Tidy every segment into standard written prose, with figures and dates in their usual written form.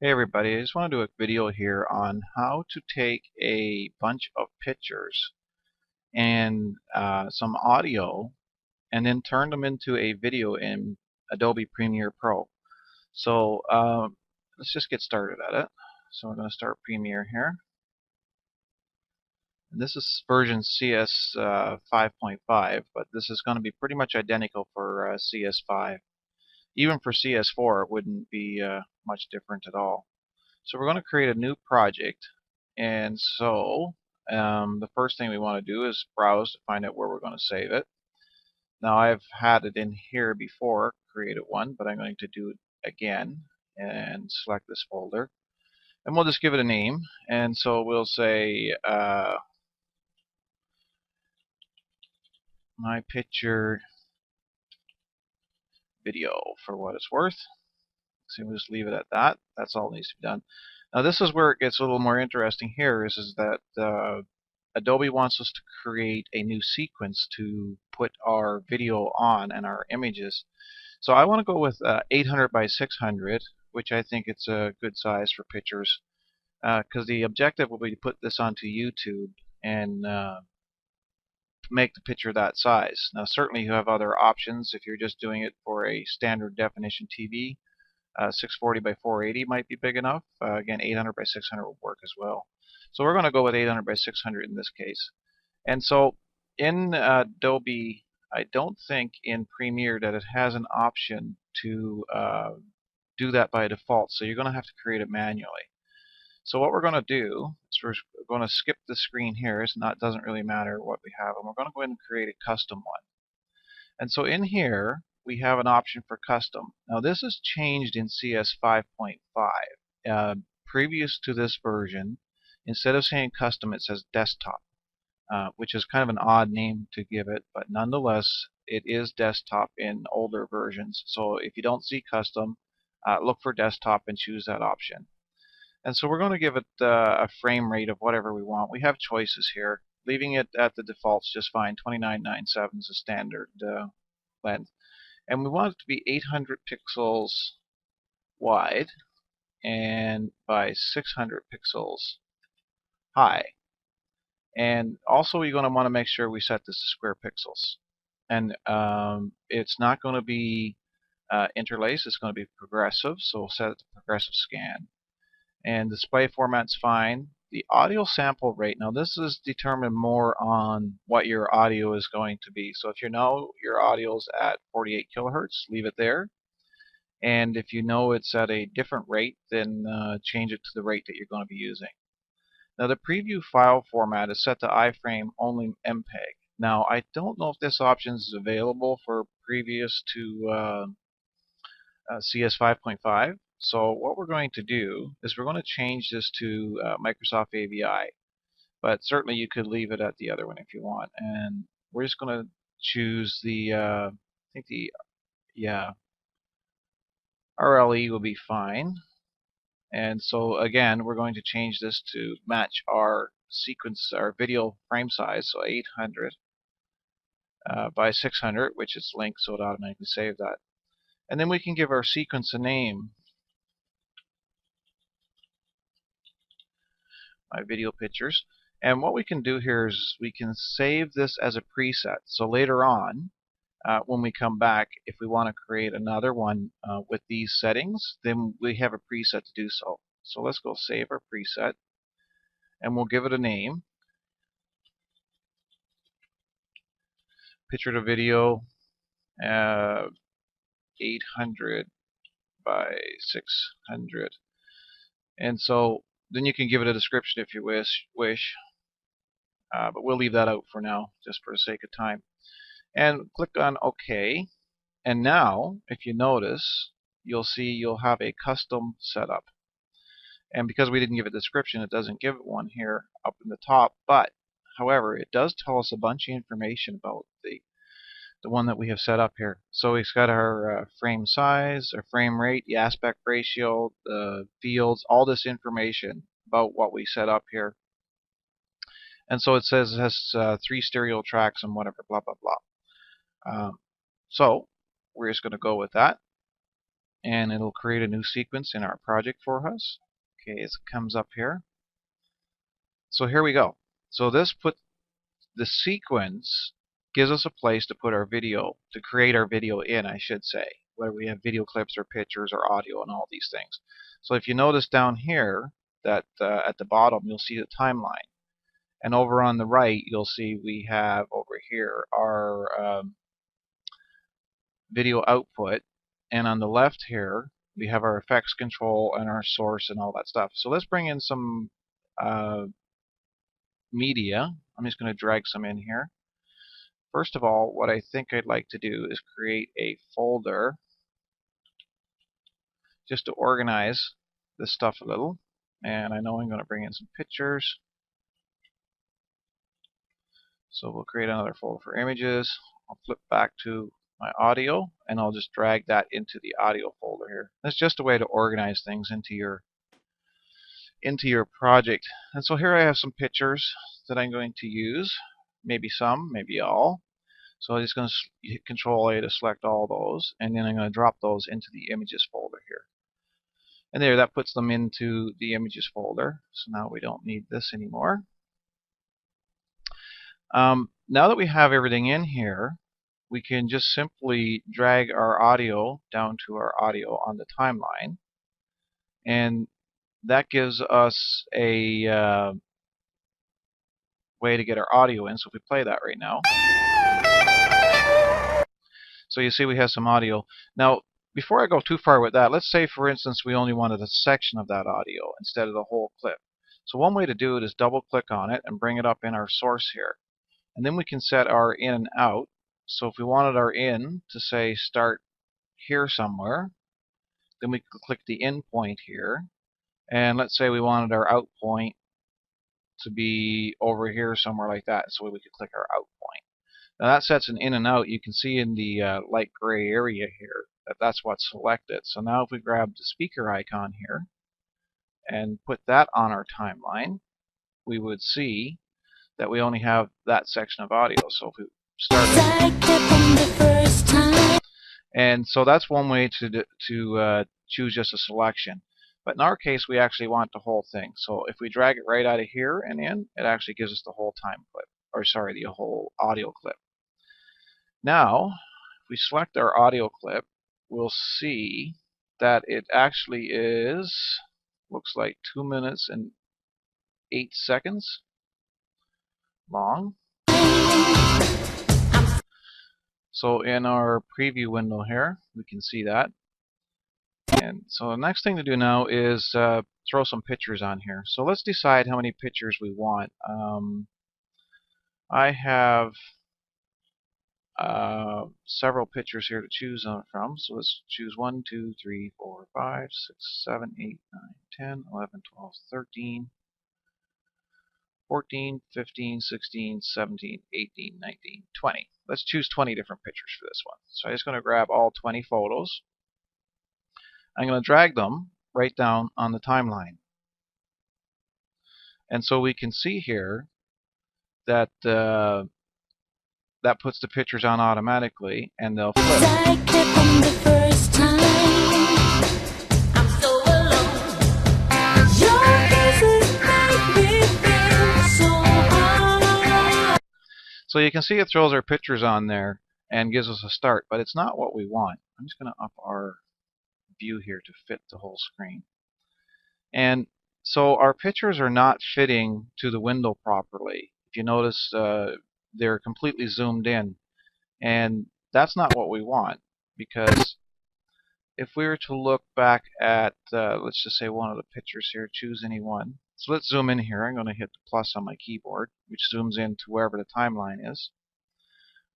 Hey everybody, I just want to do a video here on how to take a bunch of pictures and some audio and then turn them into a video in Adobe Premiere Pro. So let's just get started at it. So we're going to start Premiere here. And this is version CS 5.5, but this is going to be pretty much identical for CS5. Even for CS4 it wouldn't be much different at all. So we're going to create a new project, and so the first thing we want to do is browse to find out where we're going to save it. Now I've had it in here before, created one, but I'm going to do it again and select this folder, and we'll just give it a name. And so we'll say my picture video for what it's worth. So we'll just leave it at that. That's all that needs to be done. Now this is where it gets a little more interesting here, is that Adobe wants us to create a new sequence to put our video on and our images. So I want to go with 800 by 600, which I think it's a good size for pictures, because the objective will be to put this onto YouTube and make the picture that size. Now certainly you have other options if you're just doing it for a standard definition TV. 640 by 480 might be big enough. Again, 800 by 600 will work as well. So we're going to go with 800 by 600 in this case. And so in Adobe, I don't think in Premiere that it has an option to do that by default. So you're going to have to create it manually. So what we're going to do is we're going to skip the screen here. It doesn't really matter what we have. And we're going to go ahead and create a custom one. And so in here, we have an option for custom. Now this is changed in CS 5.5. Previous to this version, instead of saying custom, it says desktop, which is kind of an odd name to give it, but nonetheless, it is desktop in older versions. So if you don't see custom, look for desktop and choose that option. And so we're going to give it a frame rate of whatever we want. We have choices here. Leaving it at the defaults just fine. 2997 is a standard length. And we want it to be 800 pixels wide and by 600 pixels high. And also you're going to want to make sure we set this to square pixels. And it's not going to be interlaced, it's going to be progressive, so we'll set it to progressive scan. And display format's fine. The audio sample rate, now this is determined more on what your audio is going to be. So if you know your audio is at 48 kilohertz, leave it there. And if you know it's at a different rate, then change it to the rate that you're going to be using. Now the preview file format is set to iframe only MPEG. Now I don't know if this option is available for previous to CS 5.5. So what we're going to do is we're going to change this to Microsoft AVI. But certainly you could leave it at the other one if you want. And we're just going to choose the, I think the, yeah, RLE will be fine. And so again, we're going to change this to match our sequence, our video frame size, so 800 by 600, which is linked, so it automatically saves that. And then we can give our sequence a name. My video pictures. And what we can do here is we can save this as a preset. So later on, when we come back, if we want to create another one with these settings, then we have a preset to do so. So let's go save our preset, and we'll give it a name. Picture to video 800 by 600. And so then you can give it a description if you wish. But we'll leave that out for now, just for the sake of time. And click on OK. And now, if you notice, you'll see you'll have a custom setup. And because we didn't give a description, it doesn't give it one here up in the top. But, however, it does tell us a bunch of information about the one that we have set up here. So it's got our frame size, our frame rate, the aspect ratio, the fields, all this information about what we set up here. And so it says it has 3 stereo tracks and whatever, blah, blah, blah. So we're just going to go with that. and it'll create a new sequence in our project for us. Okay, it comes up here. So here we go. So this the sequence gives us a place to put our video, to create our video in, I should say, where we have video clips or pictures or audio and all these things. So if you notice down here that at the bottom you'll see the timeline, and over on the right you'll see we have over here our video output, and on the left here we have our effects control and our source and all that stuff. So let's bring in some media. I'm just going to drag some in here. First of all, what I think I'd like to do is create a folder just to organize this stuff a little. And I know I'm going to bring in some pictures. So we'll create another folder for images. I'll flip back to my audio, and I'll just drag that into the audio folder here. That's just a way to organize things into your project. And so here I have some pictures that I'm going to use. Maybe some, maybe all. So I'm just going to hit Control A to select all those, and then I'm going to drop those into the images folder here. And there, that puts them into the images folder. So now we don't need this anymore. Now that we have everything in here, we can just simply drag our audio down to our audio on the timeline, and that gives us a way to get our audio in. So if we play that right now, so you see we have some audio. Now before I go too far with that, let's say for instance we only wanted a section of that audio instead of the whole clip. So one way to do it is double click on it and bring it up in our source here, and then we can set our in and out. So if we wanted our in to say start here somewhere, then we could click the in point here, and let's say we wanted our out point to be over here somewhere like that, so we could click our out point. Now that sets an in and out. You can see in the light gray area here that that's what's selected. So now if we grab the speaker icon here and put that on our timeline, we would see that we only have that section of audio. So if we start, and so that's one way to choose just a selection. But in our case, we actually want the whole thing. So if we drag it right out of here and in, it actually gives us the whole time clip, or sorry, the whole audio clip. Now, if we select our audio clip, we'll see that it actually is, looks like 2 minutes and 8 seconds long. So in our preview window here, we can see that. And so the next thing to do now is throw some pictures on here. So let's decide how many pictures we want. I have several pictures here to choose from. So let's choose 1, 2, 3, 4, 5, 6, 7, 8, 9, 10, 11, 12, 13, 14, 15, 16, 17, 18, 19, 20. Let's choose 20 different pictures for this one. So I'm just going to grab all 20 photos. I'm going to drag them right down on the timeline. And so we can see here that that puts the pictures on automatically, and they'll flip. So you can see it throws our pictures on there and gives us a start, but it's not what we want. I'm just going to up our view here to fit the whole screen. And so our pictures are not fitting to the window properly. If you notice, they're completely zoomed in, and that's not what we want, because if we were to look back at, let's just say one of the pictures here, choose any one. So let's zoom in here. I'm going to hit the plus on my keyboard, which zooms in to wherever the timeline is,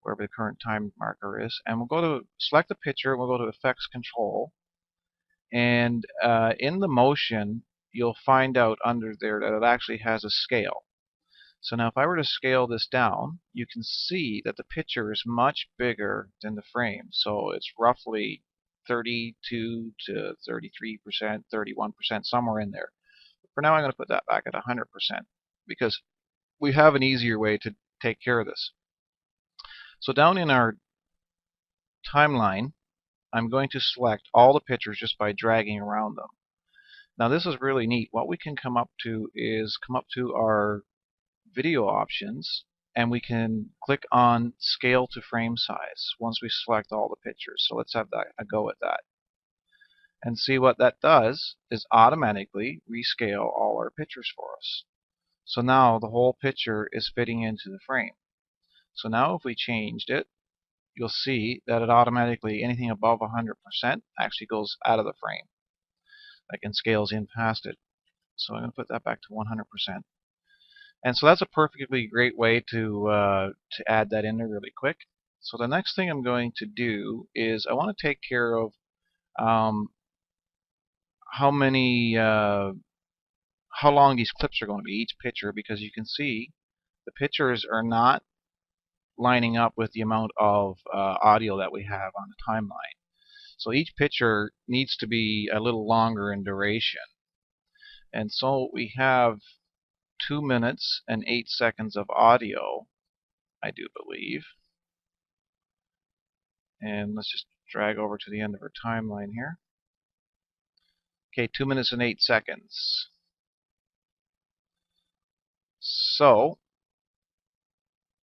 wherever the current time marker is, and we'll go to select the picture, we'll go to Effects Control, and in the motion you'll find out under there that it actually has a scale. So now if I were to scale this down, you can see that the picture is much bigger than the frame. So it's roughly 32 to 33%, 31%, somewhere in there. For now I'm going to put that back at 100% because we have an easier way to take care of this. So down in our timeline, I'm going to select all the pictures just by dragging around them. Now this is really neat. What we can come up to is come up to our video options, and we can click on scale to frame size once we select all the pictures. So let's have a go at that. And see what that does is automatically rescale all our pictures for us. So now the whole picture is fitting into the frame. So now if we changed it, you'll see that it automatically, anything above 100% actually goes out of the frame, like, and scales in past it. So I'm going to put that back to 100%. And so that's a perfectly great way to add that in there really quick. So the next thing I'm going to do is I want to take care of how long these clips are going to be, each picture, because you can see the pictures are not lining up with the amount of audio that we have on the timeline. So each picture needs to be a little longer in duration. And so we have 2 minutes and 8 seconds of audio, I do believe. And let's just drag over to the end of our timeline here. Okay, 2 minutes and 8 seconds. So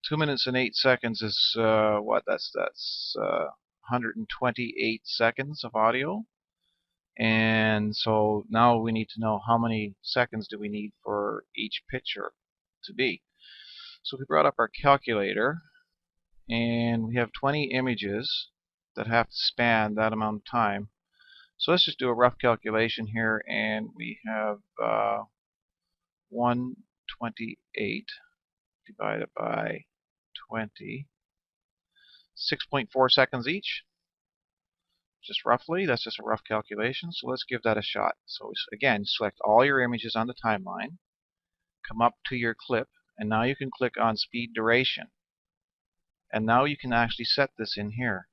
2 minutes and 8 seconds is what? That's 128 seconds of audio. And so now we need to know how many seconds do we need for each picture to be. So we brought up our calculator, and we have 20 images that have to span that amount of time. So let's just do a rough calculation here, and we have 128 divided by 20, 6.4 seconds each. Just roughly, that's just a rough calculation, so let's give that a shot. So again, select all your images on the timeline, come up to your clip, and now you can click on speed duration. And now you can actually set this in here.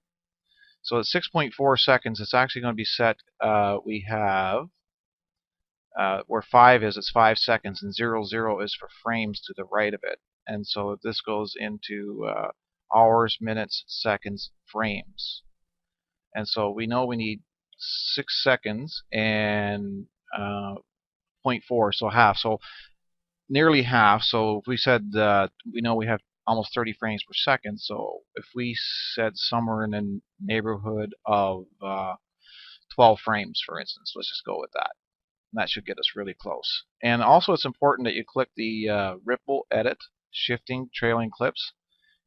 So at 6.4 seconds, it's actually going to be set, we have, where 5 is, it's 5 seconds, and 0, 0 is for frames to the right of it. And so this goes into hours, minutes, seconds, frames. And so we know we need 6 seconds and 0.4, so half. So nearly half. So if we said we know we have almost 30 frames per second. So if we said somewhere in the neighborhood of 12 frames, for instance, let's just go with that. And that should get us really close. And also it's important that you click the ripple edit, shifting, trailing clips,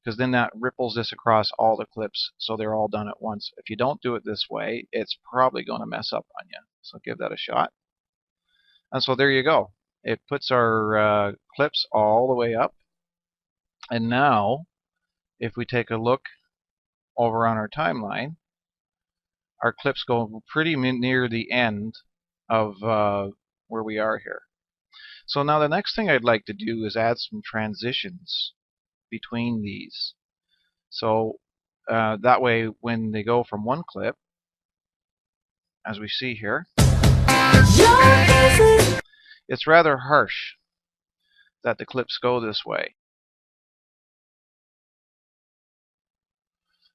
because then that ripples this across all the clips so they're all done at once. If you don't do it this way, it's probably going to mess up on you. So give that a shot. And so there you go. It puts our clips all the way up. And now, if we take a look over on our timeline, our clips go pretty near the end of where we are here. So now the next thing I'd like to do is add some transitions between these. So that way when they go from one clip, as we see here, it's rather harsh that the clips go this way.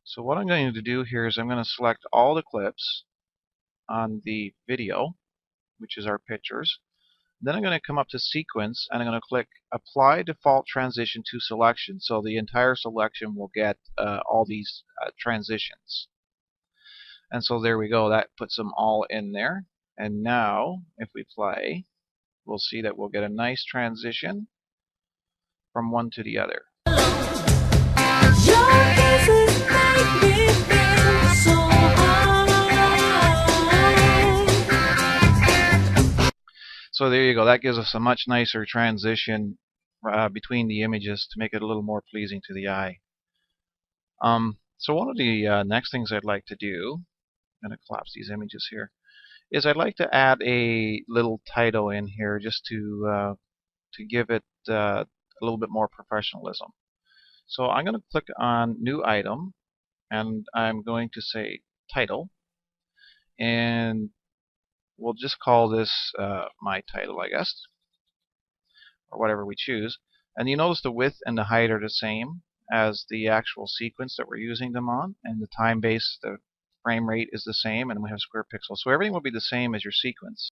So what I'm going to do here is I'm going to select all the clips on the video, which is our pictures. Then I'm going to come up to sequence, and I'm going to click apply default transition to selection, so the entire selection will get all these transitions. And so there we go, that puts them all in there. And now if we play, we'll see that we'll get a nice transition from one to the other. So there you go. That gives us a much nicer transition between the images to make it a little more pleasing to the eye. So one of the next things I'd like to do, I'm going to collapse these images here, is I'd like to add a little title in here just to give it a little bit more professionalism. So I'm going to click on New Item, and I'm going to say Title, and we'll just call this my title, I guess, or whatever we choose. And you notice the width and the height are the same as the actual sequence that we're using them on, and the time base, the frame rate is the same, and we have square pixels. So everything will be the same as your sequence.